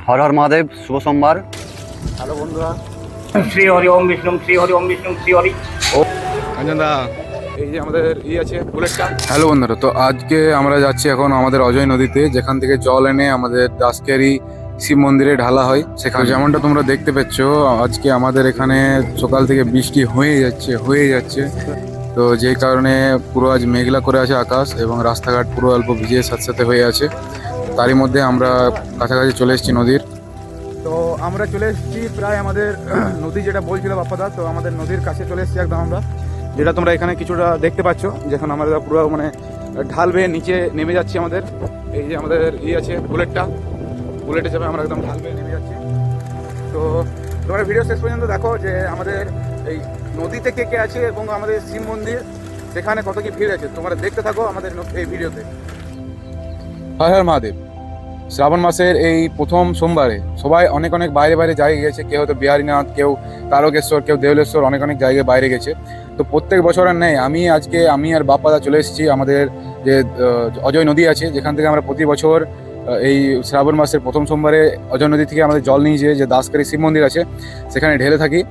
হর হর মহাদেব, শুভ সোমবার। হ্যালো বন্ধুরা, শ্রী হরি ওম বিষ্ণু শ্রী হরি ওম বিষ্ণু শ্রী হরি। অঞ্জনদা এই যে আমাদের আছে বুলেটটা। হ্যালো বন্ধুরা, তো আজকে আমরা যাচ্ছি এখন আমাদের অজয় নদীতে, যেখান থেকে জল এনে আমাদের দাসকেরি শিব মন্দিরে ঢালা হয়। সেখানে যেমনটা তোমরা দেখতে পাচ্ছ, আজকে আমাদের এখানে সকাল থেকে বৃষ্টি হয়ে যাচ্ছে। তো যেই কারণে পুরো আজ মেঘলা করে আছে আকাশ, এবং রাস্তাঘাট পুরো অল্প ভিজে সাথে হয়ে আছে। তারই মধ্যে আমরা কাছাকাছি চলে এসেছি নদীর। তো আমরা চলে এসেছি প্রায় আমাদের নদী, যেটা বলছিল বাপ্পাদা, তো আমাদের নদীর কাছে চলে এসেছি একদম আমরা, যেটা তোমরা এখানে কিছুটা দেখতে পাচ্ছ। যেখানে আমরা পুরো মানে ঢাল বেয়ে নিচে নেমে যাচ্ছি। আমাদের এই যে আমাদের আছে বুলেটে যাবে, আমরা একদম ঢাল বেয়ে নেমে যাচ্ছি। তো তোমরা ভিডিও শেষ পর্যন্ত দেখো যে আমাদের এই নদীতে কে কে আছে এবং আমাদের শিব মন্দির সেখানে কত কি ভিড় আছে, তোমরা দেখতে থাকো আমাদের এই ভিডিওতে। হর হর মহাদেব। শ্রাবণ মাসের এই প্রথম সোমবারে সবাই অনেক বাইরে জায়গায় গেছে। কেউ হয়তো বিহারীনাথ, কেউ তারকেশ্বর, কেউ দেউলেশ্বর, অনেক জায়গায় বাইরে গেছে। তো প্রত্যেক বছরের নেই আমি আর বাপ্পাদা চলে এসেছি আমাদের যে অজয় নদী আছে, যেখান থেকে আমরা প্রতি বছর এই শ্রাবণ মাসের প্রথম সোমবারে অজয় নদী থেকে আমাদের জল নিয়ে যে দাসকারী শিব মন্দির আছে সেখানে ঢেলে থাকি।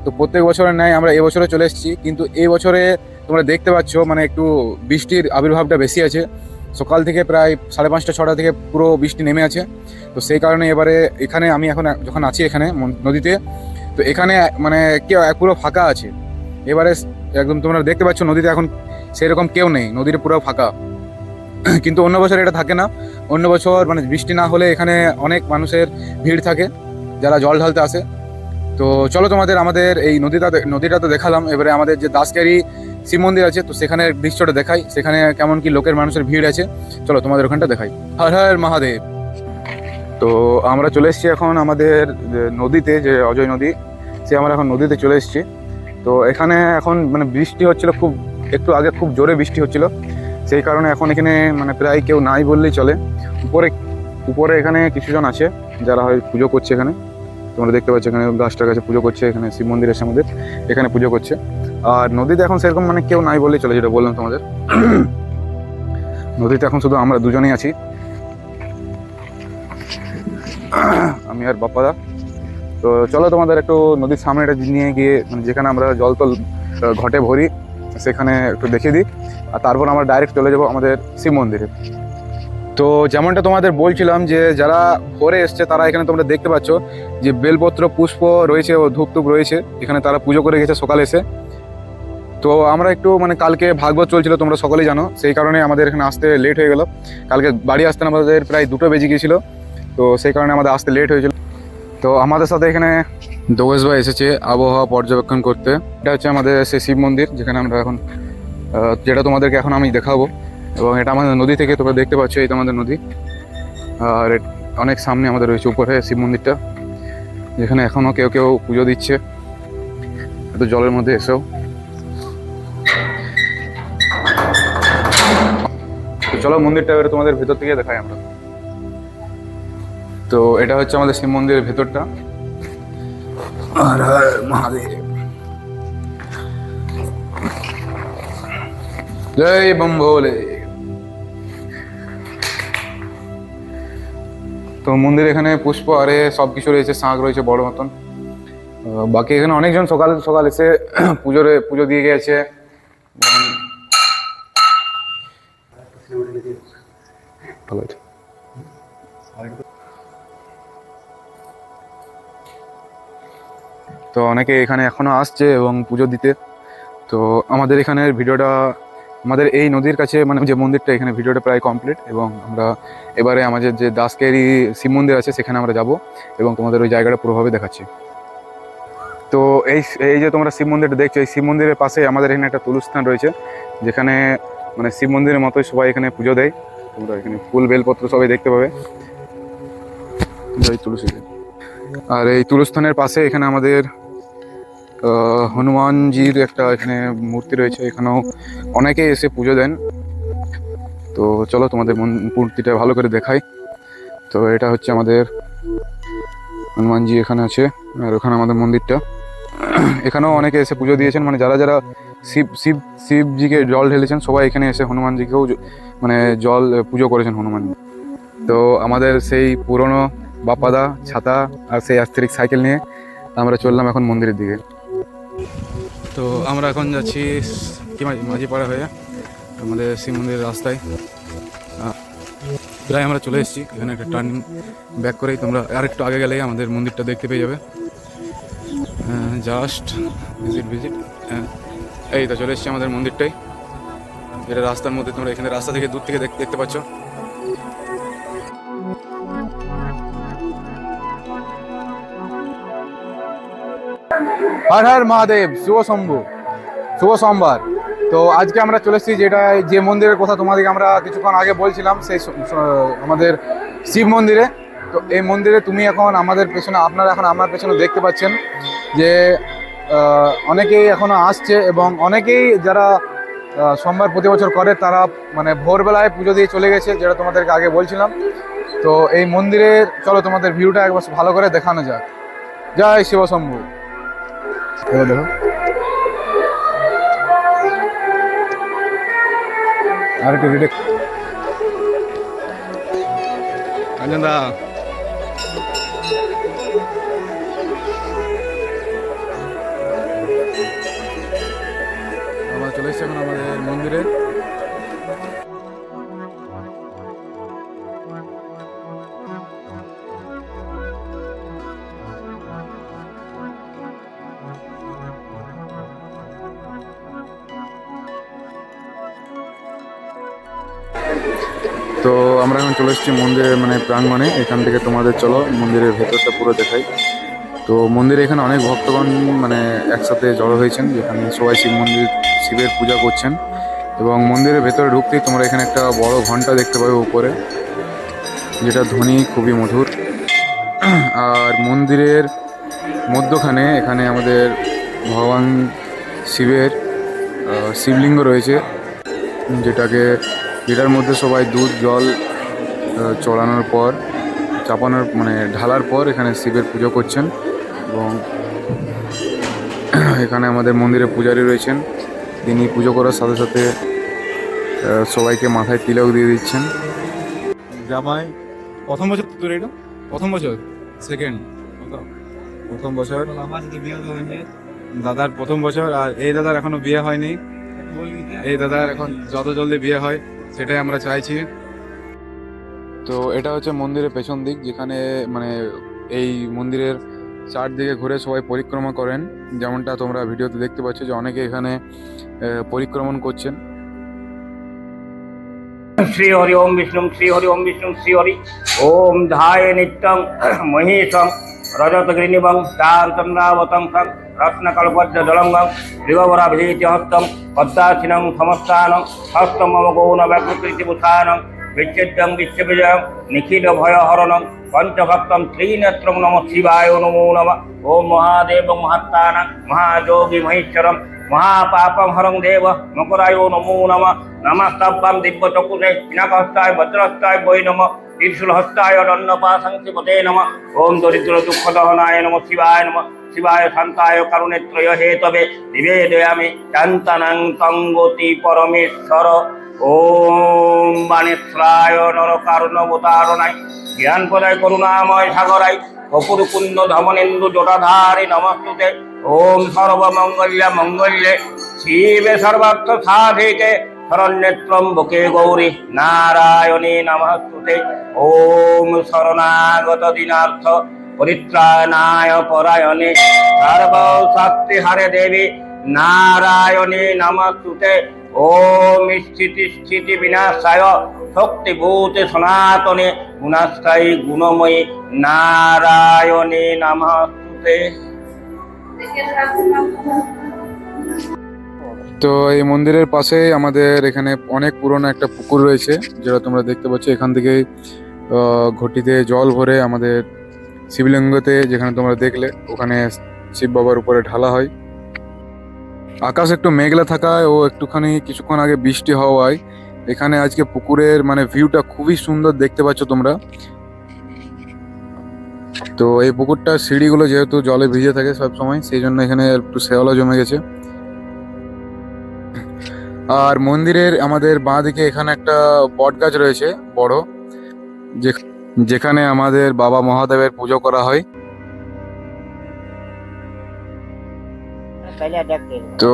তো প্রত্যেক বছরের ন্যায় আমরা এবছরে চলে এসেছি, কিন্তু এই বছরে তোমরা দেখতে পাচ্ছ মানে একটু বৃষ্টির আবির্ভাবটা বেশি আছে। সকাল থেকে প্রায় 5:30-6টা থেকে পুরো বৃষ্টি নেমে আছে। তো সেই কারণে এবারে এখানে আমি এখন যখন আছি এখানে নদীতে, তো এখানে মানে কেউ পুরো ফাঁকা আছে। এবারে একদম তোমরা দেখতে পাচ্ছ নদীতে এখন সেরকম কেউ নেই, নদীটা পুরো ফাঁকা। কিন্তু অন্য বছর এটা থাকে না। অন্য বছর মানে বৃষ্টি না হলে এখানে অনেক মানুষের ভিড় থাকে যারা জল ঢালতে আসে। তো চলো আমাদের এই নদীটা তো দেখালাম, এবারে আমাদের যে দাসকারী শিব মন্দির আছে তো সেখানে দৃশ্যটা দেখাই, সেখানে কেমন কি লোকের মানুষের ভিড় আছে। চলো তোমাদের ওখানটা দেখাই। হর হর মহাদেব। তো আমরা চলে এসেছি এখন আমাদের নদীতে, যে অজয় নদী, সে আমরা এখন নদীতে চলে এসেছি। তো এখানে এখন মানে বৃষ্টি হচ্ছিল, একটু আগে খুব জোরে বৃষ্টি হচ্ছিল। সেই কারণে এখন এখানে মানে প্রায় কেউ নাই বললেই চলে। উপরে এখানে কিছুজন আছে যারা হয় পুজো করছে। এখানে তোমরা দেখতে পাচ্ছ এখানে গাছটার কাছে পুজো করছে, এখানে শিব মন্দির এসে আমাদের এখানে পুজো করছে। আর নদীতে এখন সেরকম মানে কেউ নাই বললেই চলে, যেটা বললাম তোমাদের। নদীতে এখন শুধু আমরা দুজনেই আছি, আমি আর বাপ্পাদা। তো চলো তোমাদের একটু নদীর সামনে এটা নিয়ে গিয়ে মানে যেখানে আমরা জল ঘটে ভরি সেখানে একটু দেখিয়ে দিই, আর তারপর আমরা ডাইরেক্ট চলে যাবো আমাদের শিব মন্দিরে। তো যেমনটা তোমাদের বলছিলাম যে যারা ভোরে এসছে তারা এখানে তোমরা দেখতে পাচ্ছ যে বেলপত্র, পুষ্প রয়েছে ও ধূপ রয়েছে, এখানে তারা পুজো করে গেছে সকালে এসে। তো আমরা একটু মানে কালকে ভাগবত চলছিল, তোমরা সকলেই জানো, সেই কারণে আমাদের এখানে আসতে লেট হয়ে গেল। কালকে বাড়ি আসতে আমাদের প্রায় 2টো বেজে গিয়েছিল, তো সেই কারণে আমাদের আসতে লেট হয়েছিল। তো আমাদের সাথে এখানে দোগেশ ভাই এসেছে আবহাওয়া পর্যবেক্ষণ করতে। এটা হচ্ছে আমাদের সেই শিব মন্দির যেখানে আমরা এখন যেটা তোমাদেরকে এখন আমি দেখাবো, এবং এটা আমাদের নদী থেকে তোমরা দেখতে পাচ্ছ, এই তো আমাদের নদী। আর অনেক সামনে আমাদের রয়েছে উপরে শিব মন্দিরটা, যেখানে এখনও কেউ পুজো দিচ্ছে এত জলের মধ্যে এসেও। তো চলো মন্দিরটা এবারে তোমাদের ভেতর থেকে দেখাই আমরা। তো এটা হচ্ছে আমাদের শিব মন্দিরের ভেতরটা। হর হর মহাদেব, জয় বম ভোলে। তো মন্দির এখানে পুষ্প আরে সবকিছু রয়েছে, শাঁখ রয়েছে বড় মতন। বাকি এখানে অনেকজন সকাল এসে পুজো দিয়ে গেছে। ভালো আছে। তো অনেকে এখানে এখনো আসছে এবং পুজো দিতে। তো আমাদের এখানের ভিডিওটা আমাদের এই নদীর কাছে মানে যে মন্দিরটা, এখানে ভিডিওটা প্রায় কমপ্লিট, এবং আমরা এবারে আমাদের যে দাসকেরি শিব মন্দির আছে সেখানে আমরা যাব এবং তোমাদের ওই জায়গাটা পুরোভাবে দেখাচ্ছি। তো এই যে তোমরা শিব মন্দিরটা দেখছো, এই শিব মন্দিরের পাশে আমাদের এখানে একটা তুলস্থান রয়েছে, যেখানে মানে শিব মন্দিরের মতোই সবাই এখানে পুজো দেয়। তোমরা এখানে ফুল বেলপত্র সবাই দেখতে পাবে। তুলসী, আর এই তুলস্থানের পাশে এখানে আমাদের হনুমানজির একটা এখানে মূর্তি রয়েছে, এখানেও অনেকে এসে পুজো দেন। তো চলো তোমাদের মূর্তিটা ভালো করে দেখাই। তো এটা হচ্ছে আমাদের হনুমানজি এখানে আছে, আর ওখানে আমাদের মন্দিরটা। এখানেও অনেকে এসে পুজো দিয়েছেন, মানে যারা শিবজিকে জল ঢেলেছেন সবাই এখানে এসে হনুমানজিকেও মানে জল পুজো করেছেন হনুমান। তো আমাদের সেই পুরনো বাপ্পাদা ছাতা আর সেই অ্যাস্থেটিক সাইকেল নিয়ে আমরা চললাম এখন মন্দিরের দিকে। তো আমরা এখন যাচ্ছি মাঝিপাড়া হয়ে আমাদের শিব মন্দিরের রাস্তায়। প্রায় আমরা চলে এসেছি। এখানে একটা টার্নিং ব্যাক করেই তোমরা আর একটু আগে গেলেই আমাদের মন্দিরটা দেখতে পেয়ে যাবে। জাস্ট ভিজিট এই তো চলে এসেছি আমাদের মন্দিরটাই। এটা রাস্তার মধ্যে, তোমরা এখানে রাস্তা থেকে দূর থেকে দেখতে পাচ্ছ। হর হর মহাদেব, শুভ শম্ভু, শুভ সোমবার। তো আজকে আমরা চলে এসেছি যে মন্দিরের কথা তোমাদেরকে আমরা কিছুক্ষণ আগে বলছিলাম, সেই আমাদের শিব মন্দিরে। তো এই মন্দিরে তুমি এখন আমাদের পেছনে, আপনারা এখন আমার পেছনে দেখতে পাচ্ছেন যে অনেকেই এখনো আসছে এবং অনেকেই যারা সোমবার প্রতি বছর করে তারা মানে ভোরবেলায় পুজো দিয়ে চলে গেছে, যেটা তোমাদেরকে আগে বলছিলাম। তো এই মন্দিরের চলো তোমাদের ভিউটা একবার ভালো করে দেখানো যাক। জয় শিব শম্ভু। দেখো আর একটু রিডে দা আমরা চলে এসেছি এখন আমাদের মন্দিরে। তো আমরা এখন চলে এসেছি মন্দিরের মানে প্রাঙ্গণে। এখান থেকে তোমাদের চলো মন্দিরের ভেতরটা পুরো দেখাই। তো মন্দিরে এখানে অনেক ভক্তগণ মানে একসাথে জড়ো হয়েছেন, যেখানে সবাই শিবের পূজা করছেন। এবং মন্দিরের ভেতরে ঢুকতেই তোমরা এখানে একটা বড় ঘন্টা দেখতে পাবে উপরে, যেটা ধ্বনি খুবই মধুর। আর মন্দিরের মধ্যখানে এখানে আমাদের ভগবান শিবের শিবলিঙ্গ রয়েছে, যেটার মধ্যে সবাই দুধ জল চড়ানোর পর চাপানোর মানে ঢালার পর এখানে শিবের পুজো করছেন। এবং এখানে আমাদের মন্দিরে পূজারী রয়েছেন, তিনি পুজো করার সাথে সাথে সবাইকে মাথায় তিলক দিয়ে দিচ্ছেন। জামাই প্রথম বছর তোর এটা প্রথম বছর সেকেন্ড প্রথম বছর দাদার প্রথম বছর, আর এই দাদার এখনো বিয়ে হয়নি। এই দাদার এখন যত জলদি বিয়ে হয় সেটাই আমরা চাইছি। তো এটা হচ্ছে মন্দিরের পেছন দিক, যেখানে মানে এই মন্দিরের চারদিকে ঘুরে সবাই পরিক্রমা করেন, যেমনটা তোমরা ভিডিওতে দেখতে পাচ্ছ যে অনেকে এখানে পরিক্রমণ করছেন। শ্রী হরি ওম বিষ্ণু শ্রী হরি ওম বিষ্ণু শ্রী হরি ওম ধায় নিত্যং মহেশং রজত গ্রীনিবং চারচন্দ্রাবতং রত্নকল্পজ্জ জলঙ্গং ঋগবরাভীতি হস্তং পদ্মাসিনং সমস্তানং হস্তম গৌণ ব্যাকৃতিভূষানং বিচ্ছেদ্যং বিশ্ববিজয়ং নিখিল ভয়হরণং পঞ্চভক্তং ত্রিনেত্রং নম শিবায় নমো নমঃ। ওম মহাদেব মহাত্মানাং মহাযোগী মহেশ্বরম মহাপাপম হরং দেব মকরায় নমো নমঃ। নমস্তব্বং দিব্যচকুরে পিনাকহস্তায় বজ্রহস্তায় বৈ নমঃ। ত্রিশূলহস্তায় দণ্ডপাশং শিবতে নমঃ। ওম দরিদ্র দুঃখদহনায় নমঃ শিবায় নমঃ। শিবায় শান্তায় কারুণেত্রয় হেতবে নিবেদয়ামি চান্তনং তঙ্গতি পরমেশ্বর। ওম বাণেশ্রায় নরকারুণবতারণায় জ্ঞান প্রদায় করুণাময় সাগরাই কপুর কুন্দ ধমনেন্দু জটাধারী নমস্তুতে। ওম সর্বমঙ্গল্য মঙ্গল্যে শিবে সর্বার্থ সাধিকে শরণ্যত্রম্বকে গৌরী নারায়ণী নমস্তুতে। ওম শরণাগত দীনার্থ পরিত্রাণায় পরায়ণে সর্বশক্তি হারে দেবী নারায়ণী নমস্তুতে। ওম স্থিতি বিনাশায় শক্তিভূতে সনাতনে গুণাশ্রয়ী গুণময়ী নারায়ণী নমস্তুতে। তো এই মন্দিরের পাশে আমাদের এখানে অনেক পুরনো একটা পুকুর রয়েছে, যেটা তোমরা দেখতে পাচ্ছ। এখান থেকে ঘটিতে জল ভরে আমাদের শিবলিঙ্গতে, যেখানে তোমরা দেখলে ওখানে শিব বাবার উপরে ঢালা হয়। আকাশ একটু মেঘলা থাকায় ও একটুখানি কিছুক্ষণ আগে বৃষ্টি হওয়ায় এখানে আজকে পুকুরের মানে ভিউটা খুবই সুন্দর দেখতে পাচ্ছ তোমরা। তো এই পুকুরটার সিঁড়িগুলো যেহেতু জলে ভিজে থাকে সব সময়, সেই জন্য এখানে একটু শ্যাওলা জমে গেছে। আর মন্দিরের আমাদের বাঁ দিকে এখানে একটা বট গাছ রয়েছে বড়, যেখানে আমাদের বাবা মহাদেবের পুজো করা হয়। তো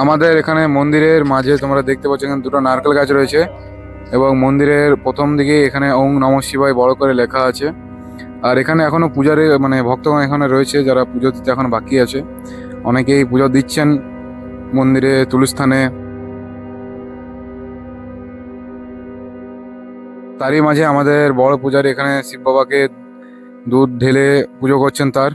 আমাদের এখানে মন্দিরের মাঝে তোমরা দেখতে পাচ্ছ এখানে দুটো নারকেল গাছ রয়েছে এবং মন্দিরের প্রথম দিকে এখানে ওং নমঃ শিবায় বড় করে লেখা আছে। আর এখানে এখনো পূজারে মানে ভক্তগণ এখানে রয়েছে যারা পুজো দিতে এখন বাকি আছে। অনেকেই পুজো দিচ্ছেন মন্দিরে তুলস্থানে। তারই মাঝে আমাদের বড় পূজারী এখানে শিব বাবাকে দুধ ঢেলে পুজো করছেন তার।